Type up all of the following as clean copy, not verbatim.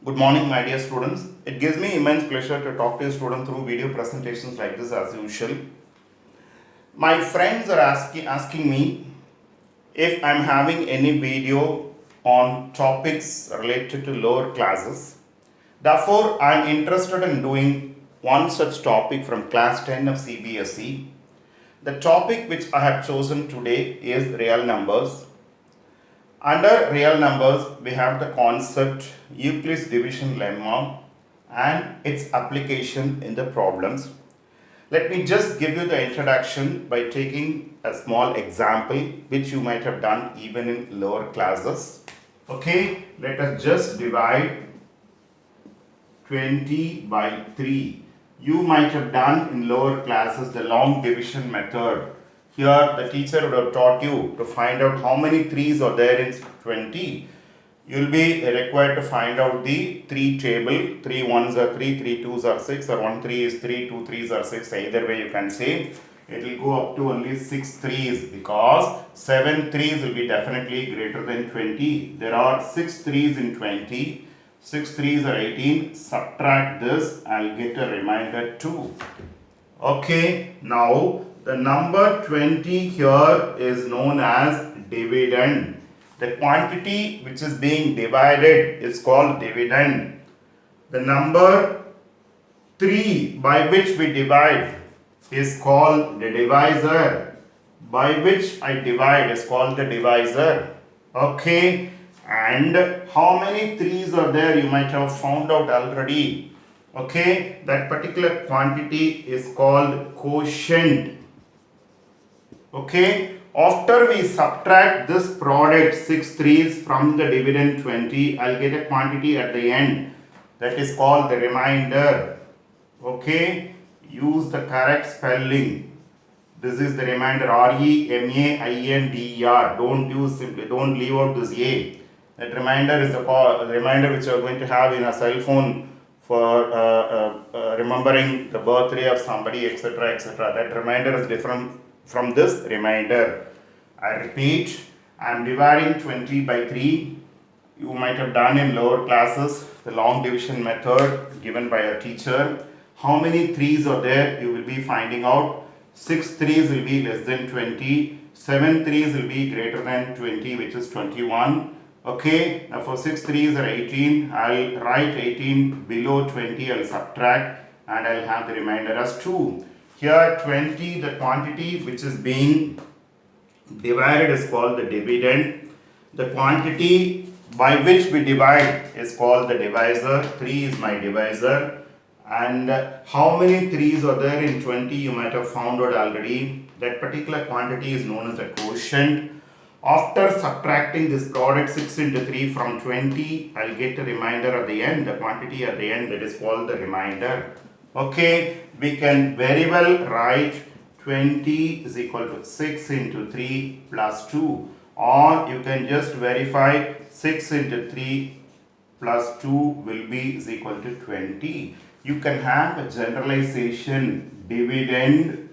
Good morning, my dear students. It gives me immense pleasure to talk to you students through video presentations like this as usual. My friends are asking me if I'm having any video on topics related to lower classes. Therefore, I'm interested in doing one such topic from class 10 of CBSE. The topic which I have chosen today is real numbers. Under real numbers, we have the concept Euclid's division lemma and its application in the problems. Let me just give you the introduction by taking a small example which you might have done even in lower classes. Okay, let us just divide 20 by 3. You might have done in lower classes the long division method. Here the teacher would have taught you to find out how many 3's are there in 20. You will be required to find out the 3 table. 3 1's are 3, 3 2's are 6, or 1 3 is 3, 2 3's are 6. Either way you can say it will go up to only 6 3's because 7 3's will be definitely greater than 20. There are 6 3's in 20. 6 3's are 18. Subtract this, I'll get a remainder 2. Okay, now the number 20 here is known as dividend. The quantity which is being divided is called dividend. The number 3 by which we divide is called the divisor. By which I divide is called the divisor. Okay, and how many 3's are there you might have found out already. Okay, that particular quantity is called quotient. Okay, after we subtract this product 6 3's from the dividend 20, I'll get a quantity at the end that is called the remainder. Okay, use the correct spelling. This is the remainder, REMAINDER. Don't leave out this A. That remainder is the remainder which you are going to have in a cell phone for remembering the birthday of somebody, etc. etc. That remainder is different from this remainder. I repeat, I am dividing 20 by 3. You might have done in lower classes the long division method given by a teacher. How many 3's are there you will be finding out. 6 3's will be less than 20. 7 3's will be greater than 20, which is 21. Okay, now for 6 3's are 18. I'll write 18 below 20. I'll subtract and I'll have the remainder as 2. Here 20, the quantity which is being divided is called the dividend. The quantity by which we divide is called the divisor. 3 is my divisor. And how many 3's are there in 20 you might have found out already. That particular quantity is known as the quotient. After subtracting this product 6 into 3 from 20, I'll get a remainder at the end, the quantity at the end, that is called the remainder. Okay, we can very well write 20 is equal to 6 into 3 plus 2, or you can just verify 6 into 3 plus 2 will be is equal to 20. You can have a generalization, dividend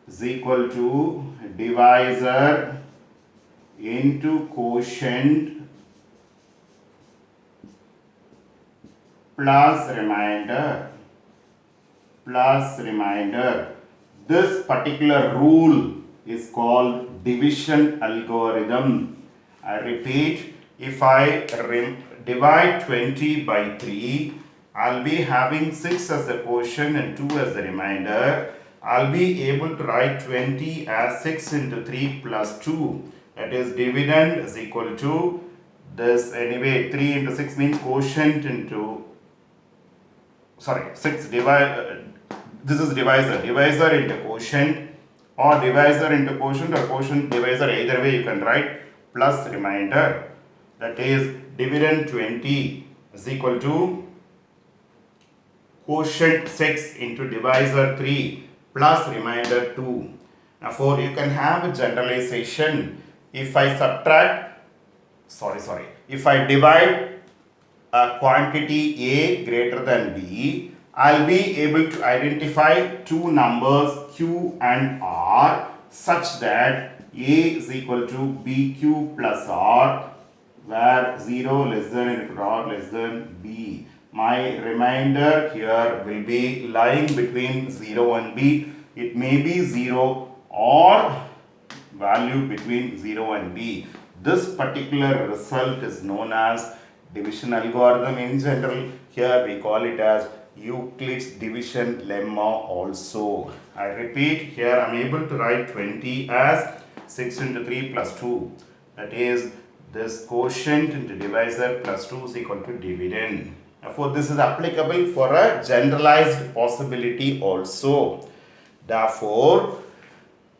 is equal to divisor into quotient plus remainder. This particular rule is called division algorithm. I repeat, if I divide 20 by 3, I'll be having 6 as the quotient and 2 as the remainder. I'll be able to write 20 as 6 into 3 plus 2. That is dividend is equal to this, anyway 3 into 6 means quotient into 6 divide, this is divisor into quotient, or divisor into quotient, or quotient divisor, either way you can write, plus remainder. That is dividend 20 is equal to quotient 6 into divisor 3 plus remainder 2. Therefore, you can have a generalization. If I if I divide a quantity A greater than B, I'll be able to identify two numbers Q and R such that A is equal to BQ plus R, where 0 less than or less than b. My remainder here will be lying between 0 and b. It may be 0 or value between 0 and b. This particular result is known as division algorithm in general. Here we call it as Euclid's division lemma also. I repeat, here I am able to write 20 as 6 into 3 plus 2. That is, this quotient into divisor plus 2 is equal to dividend. Therefore, this is applicable for a generalized possibility also. Therefore,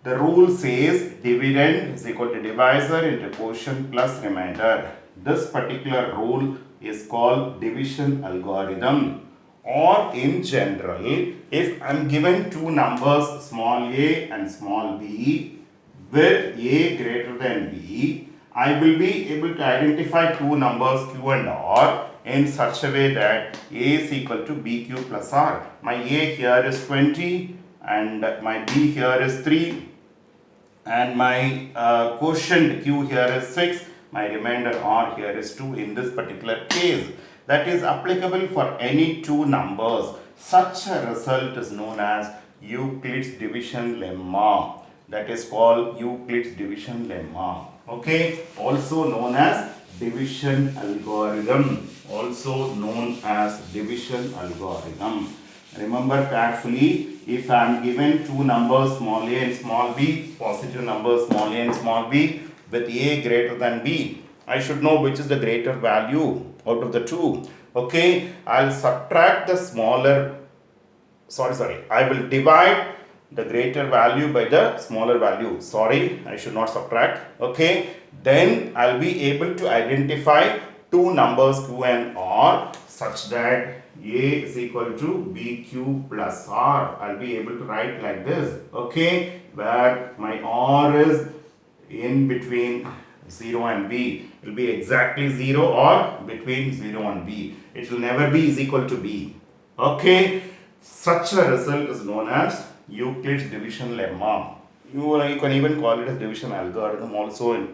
the rule says dividend is equal to divisor into quotient plus remainder. This particular rule is called division algorithm. Or in general, if I am given two numbers small a and small b with a greater than b, I will be able to identify two numbers q and r in such a way that a is equal to bq plus r. My a here is 20 and my b here is 3 and my quotient q here is 6, my remainder r here is 2 in this particular case. That is applicable for any two numbers. Such a result is known as Euclid's division lemma. That is called Euclid's division lemma. Okay, also known as division algorithm. Also known as division algorithm. Remember carefully, if I am given two numbers small a and small b, positive numbers small a and small b with a greater than b, I should know which is the greater value out of the two. Okay, I'll subtract the smaller, I will divide the greater value by the smaller value. Sorry, I should not subtract. Okay, then I'll be able to identify two numbers q and r such that a is equal to bq plus r. I'll be able to write like this. Okay, where my r is in between 0 and b will be exactly 0 or between 0 and b. It will never be is equal to b. Okay, such a result is known as Euclid's division lemma. You can even call it as division algorithm also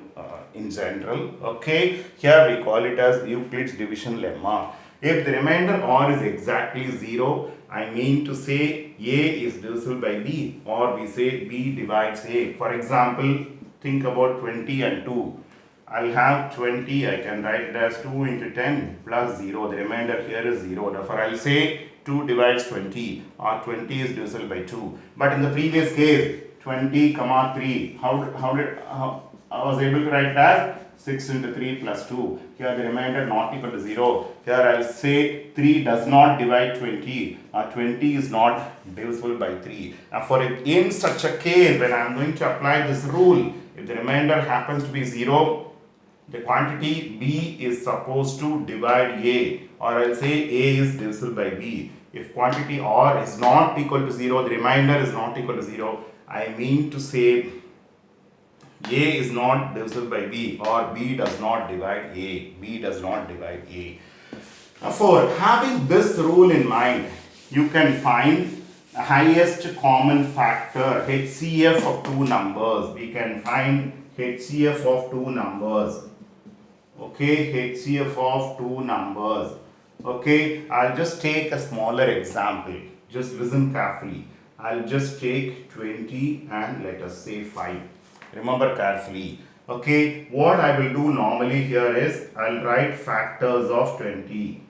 in general. Okay, here we call it as Euclid's division lemma. If the remainder r is exactly 0, I mean to say a is divisible by b, or we say b divides a. For example, think about 20 and 2. I'll have 20, I can write it as 2 into 10 plus 0. The remainder here is 0. Therefore, I'll say 2 divides 20 or 20 is divisible by 2. But in the previous case, 20 comma 3, how I was able to write that 6 into 3 plus 2. Here the remainder not equal to 0. Here I'll say 3 does not divide 20 or 20 is not divisible by 3. Now for it, in such a case, when I am going to apply this rule, if the remainder happens to be 0, the quantity b is supposed to divide a, or I'll say a is divisible by b. If quantity r is not equal to 0, the remainder is not equal to 0, I mean to say a is not divisible by b, or b does not divide a. B does not divide a. Therefore, having this rule in mind, you can find the highest common factor, HCF of two numbers. We can find HCF of two numbers. Okay, HCF of two numbers. Okay, I'll just take a smaller example. Just listen carefully. I'll just take 20 and let us say 5. Remember carefully. Okay, what I will do normally here is I'll write factors of 20.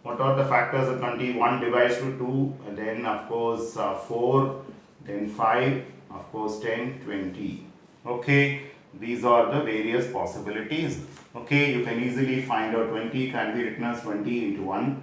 What are the factors of 20? 1 divides to 2, and then of course 4, then 5, of course 10, 20. Okay, these are the various possibilities. Okay, you can easily find out 20 can be written as 20 into 1.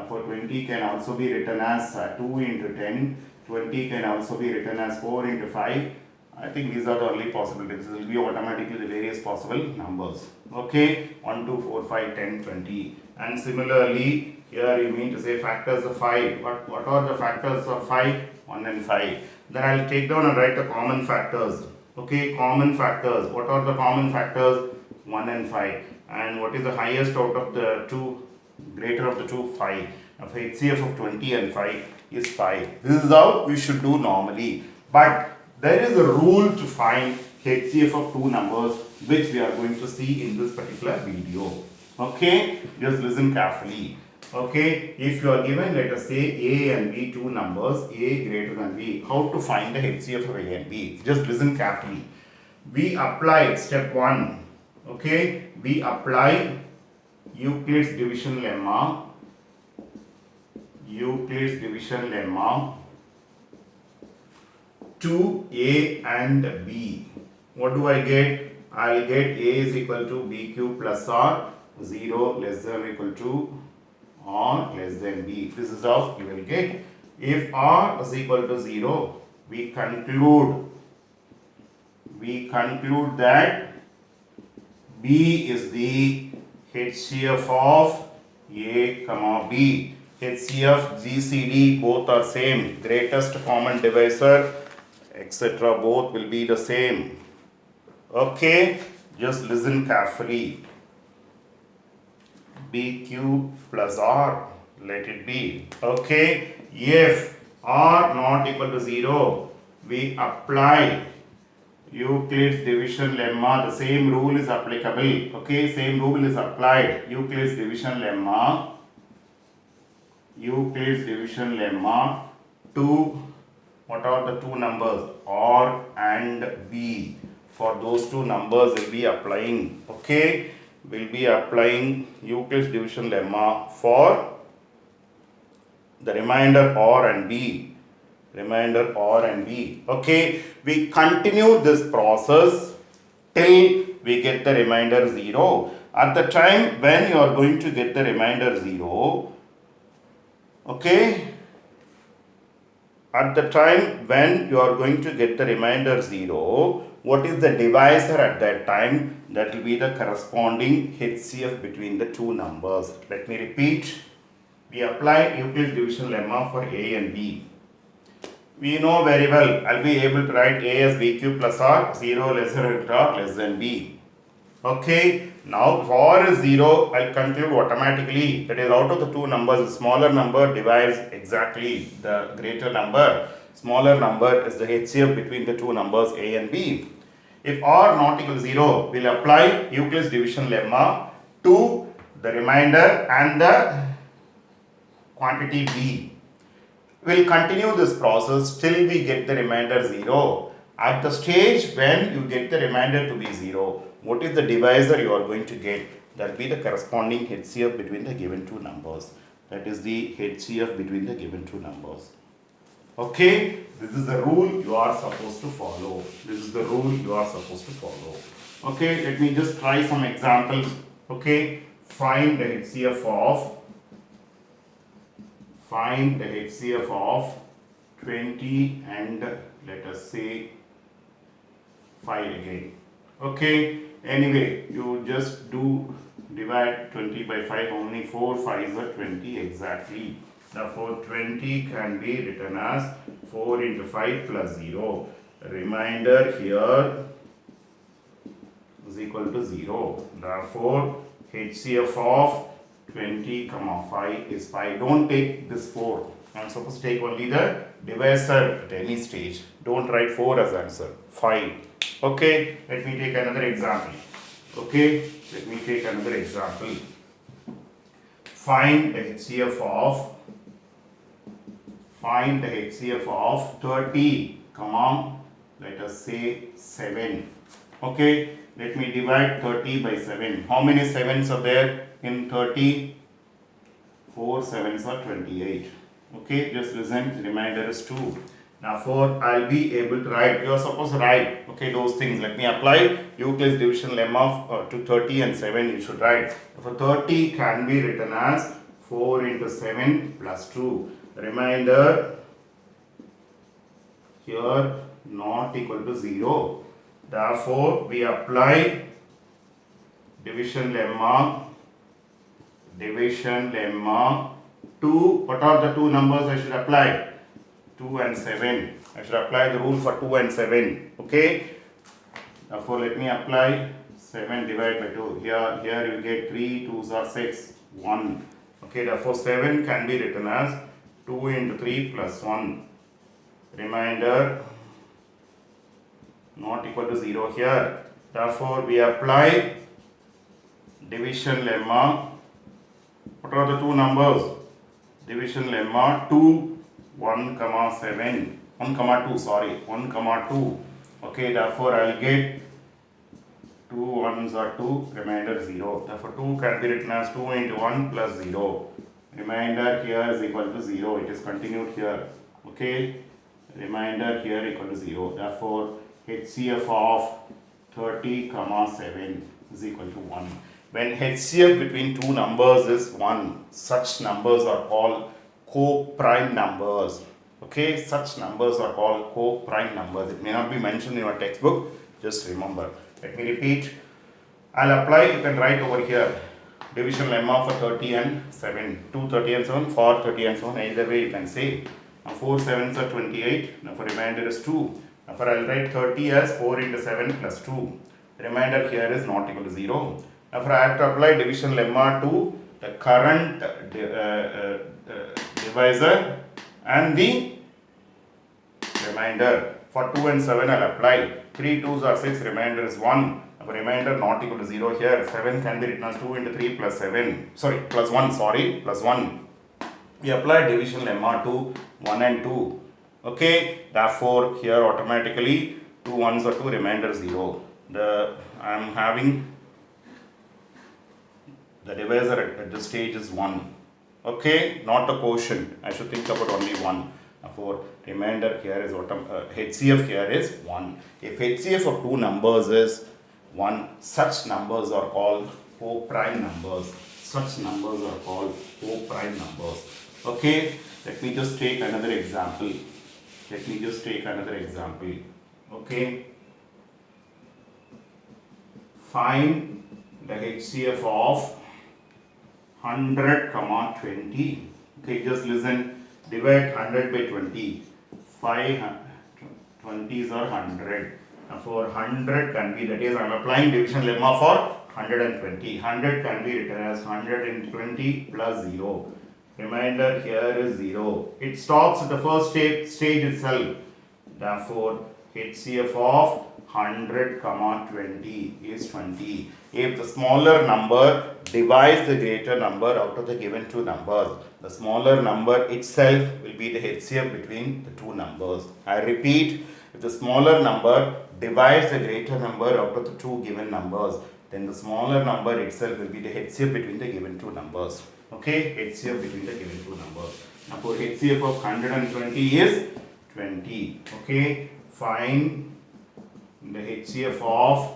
For 20 can also be written as 2 into 10. 20 can also be written as 4 into 5. I think these are the only possibilities. This will be automatically the various possible numbers. Okay, 1, 2, 4, 5, 10, 20. And similarly, here you mean to say factors of 5. What are the factors of 5? 1 and 5. Then I will take down and write the common factors. Okay, common factors. What are the common factors? 1 and 5. And what is the highest out of the two? Greater of the two? 5. Now, HCF of 20 and 5 is 5. This is how we should do normally. But there is a rule to find HCF of two numbers which we are going to see in this particular video. Okay, just listen carefully. Okay, if you are given, let us say A and B, two numbers, A greater than B, how to find the HCF of A and B? Just listen carefully. We apply step 1. Okay, we apply Euclid's division lemma. Euclid's division lemma to A and B. What do I get? I'll get A is equal to BQ plus R, 0 less than or equal to or less than B. This is how you will get. If R is equal to 0, we conclude that B is the HCF of A comma B. HCF, GCD both are same. Greatest common divisor, etc. both will be the same. Okay, just listen carefully. BQ plus R, let it be. Okay, if R not equal to 0, we apply Euclid's division lemma. The same rule is applicable. Okay, same rule is applied. Euclid's division lemma to, what are the two numbers? R and B. For those two numbers we'll be applying. Okay, we'll be applying Euclid's division lemma for the remainder R and B. Okay, we continue this process till we get the remainder 0. At the time when you are going to get the remainder 0, okay, at the time when you are going to get the remainder 0, what is the divisor at that time? That will be the corresponding HCF between the two numbers. Let me repeat. We apply Euclid's division lemma for A and B. We know very well, I'll be able to write A as BQ plus R, 0 less than or less than B. Okay, now if R is 0, I'll conclude automatically, that is out of the two numbers, the smaller number divides exactly the greater number. Smaller number is the HCF between the two numbers A and B. If R not equal to 0, we'll apply Euclid's division lemma to the remainder and the quantity B. We'll continue this process till we get the remainder 0. At the stage when you get the remainder to be 0, what is the divisor you are going to get? That will be the corresponding HCF between the given two numbers. That is the HCF between the given two numbers. Okay, this is the rule you are supposed to follow. Okay, let me just try some examples. Okay, find the HCF of 20 and let us say 5 again. Okay, anyway, you just do divide 20 by 5. How many? 4 5s are 20 exactly. Therefore 20 can be written as 4 into 5 plus 0. Remainder here is equal to 0. Therefore HCF of 20 comma 5 is 5. Don't take this 4. I am supposed to take only the divisor at any stage. Don't write 4 as answer. 5. Okay, let me take another example. Find the HCF of 30 comma let us say 7. Okay, let me divide 30 by 7. How many 7s are there in 30? 4 7s are 28. Okay, just listen, remainder is 2. Now 4, I'll be able to write, you are supposed to write, okay, those things. Let me apply Euclid's division lemma to 30 and 7 you should write. For 30 can be written as 4 into 7 plus 2. Remainder here not equal to 0. Therefore, we apply division lemma to, what are the two numbers I should apply? 2 and 7. I should apply the rule for 2 and 7. Okay. Therefore, let me apply 7 divided by 2. Here you get 3, 2s are 6, 1. Okay. Therefore, 7 can be written as 2 into 3 plus 1. Remainder not equal to 0 here. Therefore, we apply division lemma. What are the two numbers? Division lemma 2, 1, comma 7, 1, comma 2, sorry, 1, comma 2. Okay, therefore I will get 2 1s are 2, remainder 0. Therefore 2 can be written as 2 into 1 plus 0. Remainder here is equal to 0. It is continued here. Okay, remainder here equal to 0. Therefore HCF of 30, comma 7 is equal to 1. When HCF between two numbers is 1, such numbers are called co-prime numbers. Okay, such numbers are called co-prime numbers. It may not be mentioned in your textbook, just remember. Let me repeat. I'll apply, you can write over here, division lemma for 30 and 7. 2 30 and 7, for 30 and 7, either way you can say. Now 4 7s are 28, now for remainder is 2. Now for I'll write 30 as 4 into 7 plus 2. The remainder here is not equal to 0. Now for I have to apply division lemma to the current divisor and the remainder. For 2 and 7 I'll apply. 3 2s are 6, remainder is 1. Now remainder not equal to 0 here. 7 can be written as 2 into 3 plus 7. Sorry, plus 1, sorry, plus 1. We apply division lemma to 1 and 2. Okay, therefore here automatically 2 1s are 2, remainder 0. I am having the divisor at this stage is 1. Okay, not a quotient. I should think about only 1. Therefore, remainder here is HCF here is 1. If HCF of two numbers is 1, such numbers are called co-prime numbers. Such numbers are called co-prime numbers. Okay, let me just take another example. Okay, find the HCF of 100, comma 20. Okay, just listen. Divide 100 by 20. 5 20s are 100. Therefore 100 can be, that is I am applying division lemma for 120. 100 can be written as 120 plus 0. Remainder here is 0. It stops at the first stage itself. Therefore HCF of 100, comma 20 is 20. If the smaller number divides the greater number out of the given two numbers, the smaller number itself will be the HCF between the two numbers. I repeat, if the smaller number divides the greater number out of the two given numbers, then the smaller number itself will be the HCF between the given two numbers. Okay, HCF between the given two numbers. Now for HCF of 120 is 20. Okay, find the HCF of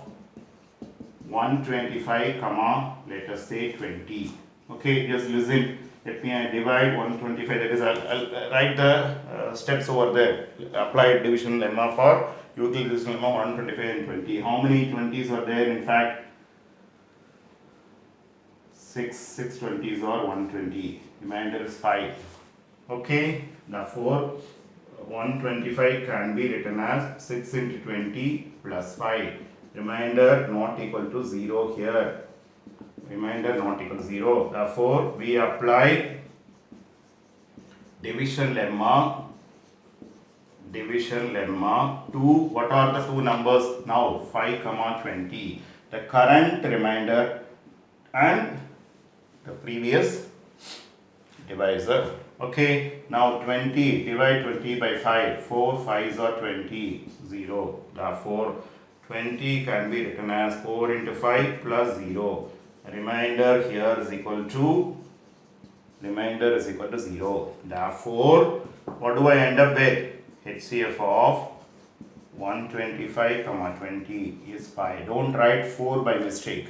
125, comma let us say 20. Okay, just listen. Let me divide 125. That is, I'll write the steps over there. Apply division lemma for Euclid division lemma 125 and 20. How many 20s are there? In fact, 6 20s are 120. Remainder is 5. Okay, therefore 125 can be written as 6 into 20 plus 5. Remainder not equal to 0 here. Remainder not equal to 0. Therefore, we apply division lemma to, what are the two numbers now? 5, comma 20. The current remainder and the previous divisor. Okay, now 20, divide 20 by 5. 4 5s are 20, 0. Therefore, 20 can be written as 4 into 5 plus 0. Remainder here is equal to 0. Therefore, what do I end up with? HCF of 125, comma 20 is 5. Don't write 4 by mistake.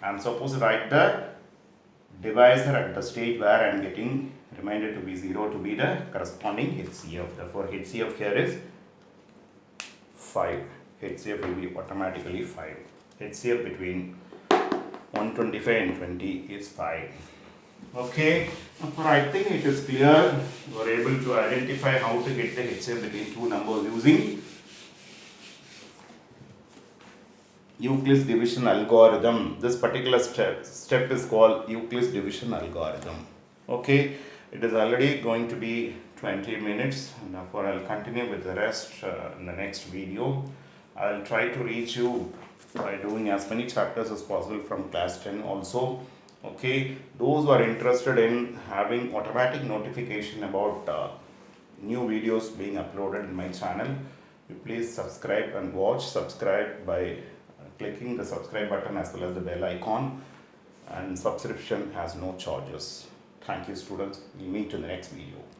I am supposed to write the divisor at the stage where I am getting remainder to be 0 to be the corresponding HCF. Therefore, HCF here is 5. HCF will be automatically 5. HCF between 125 and 20 is 5. Okay, now I think it is clear. You are able to identify how to get the HCF between two numbers using Euclid's division algorithm. This particular step is called Euclid's division algorithm. Okay, it is already going to be 20 minutes, and therefore I'll continue with the rest in the next video. I'll try to reach you by doing as many chapters as possible from class 10 also. Okay, those who are interested in having automatic notification about new videos being uploaded in my channel, you please subscribe and watch. Subscribe by clicking the subscribe button as well as the bell icon, and subscription has no charges. Thank you, students. We'll meet in the next video.